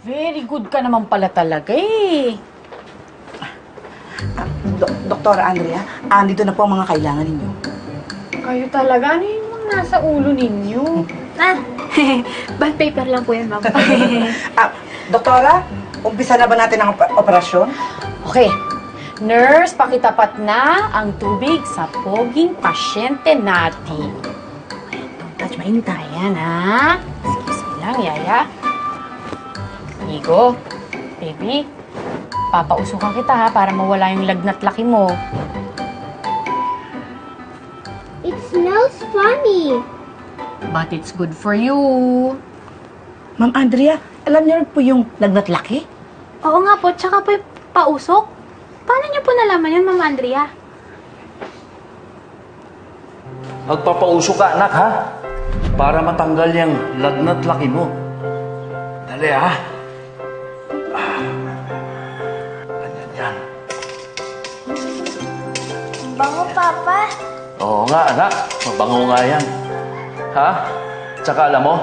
Very good ka naman pala talaga eh. Doktor Andrea, andito na po ang mga kailangan ninyo. Kayo talaga, ano yung mga nasa ulo ninyo? Bond paper lang po yan, ma'am. Doktora, umpisa na ba natin ang operasyon? Okay. Nurse, pakitapat na ang tubig sa poging pasyente natin. Don't touch, mainit na. Ayan, ha? Excuse me lang, Yaya. Igo, baby, papausukan kita, ha, para mawala yung lagnat laki mo. It smells funny. But it's good for you. Ma'am Andrea, alam niyo rin po yung lagnat laki? Oo nga po, tsaka po yung pausok. Paano niyo po nalaman yun, Ma'am Andrea? Magpapauso ka, anak, ha? Para matanggal yung lagnat laki mo. Dali, ha? Ganyan yan. Bango, Papa. Oo nga, anak. Mabango nga yan. Ha? Tsaka alam mo,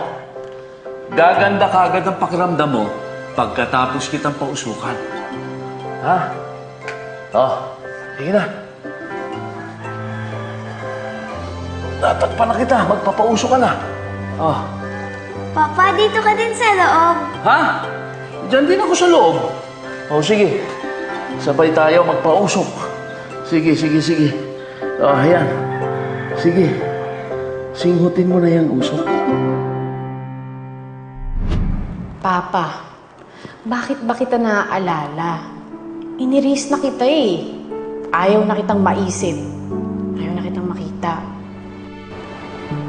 gaganda ka agad ang pakiramdam mo pagkatapos kitang pausukan. Ha? Sige na. Tatakpan na kita. Magpapauso ka na. Papa, dito ka din sa loob. Ha? Diyan din ako sa loob. Sige. Sabay tayo magpausok. Sige. Ayan. Sige. Singhutin mo na yung usok. Papa, bakit ba kita naaalala? Iniris na kita eh. Ayaw na kitang maisip. Ayaw na kitang makita.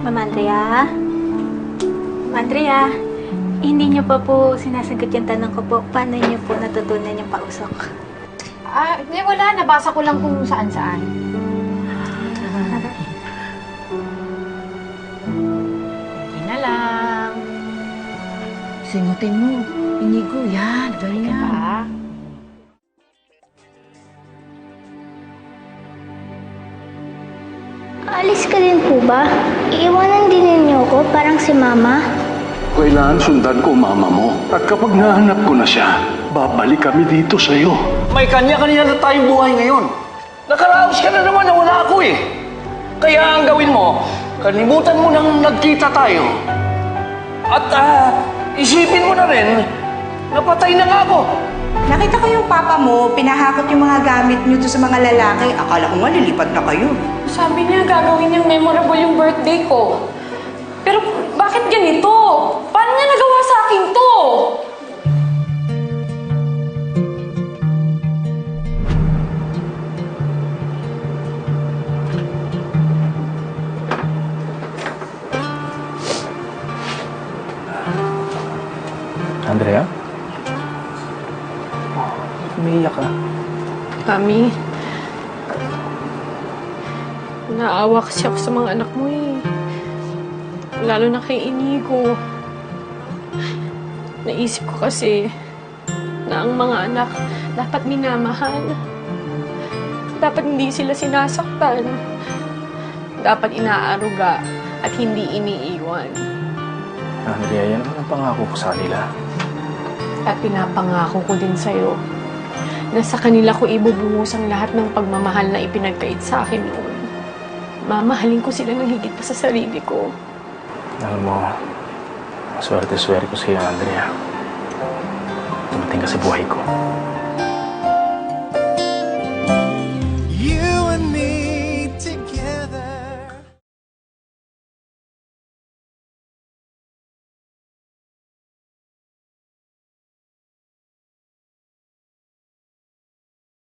Ma'am Andrea? Ma'am Andrea, hindi niyo pa po sinasagot yung tanong ko po. Paano niyo po natutunan yung pausok? Hindi, wala. Nabasa ko lang kung saan-saan. Hindi na lang. Singutin mo. Inigo, yan. Ganyan. Diba? Alis ka din po ba? Iiwanan din ninyo ko parang si Mama? Kailangan sundan ko mama mo. At kapag nahanap ko na siya, babalik kami dito sa'yo. May kanya-kanya na tayong buhay ngayon. Nakaraos ka na naman na wala ako eh. Kaya ang gawin mo, kalimutan mo nang nagkita tayo. At isipin mo na rin, napatay na nga ako. Nakita ko yung papa mo, pinahakot yung mga gamit niyo to sa mga lalaki. Akala ko nga lilipad na kayo. Sabi niya gagawin niyang memorable yung birthday ko. Pero bakit ganito? Paano niya nagawa sa akin to? Andrea? Umiiyak ka. Mami, naawa kasi ako sa mga anak mo eh. Lalo na kay Inigo. Naisip ko kasi na ang mga anak dapat minamahal. Dapat hindi sila sinasaktan. Dapat inaaruga at hindi iniiwan. Andrea, yan ang pangako ko sa kanila. At pinapangako ko din sa'yo na sa kanila ko ibubuhos ang lahat ng pagmamahal na ipinagkait sa akin noon. Mamahalin ko sila ng higit pa sa sarili ko. Alam mo, swerte ko sa'yo, Andrea. Dumating ka sa buhay ko.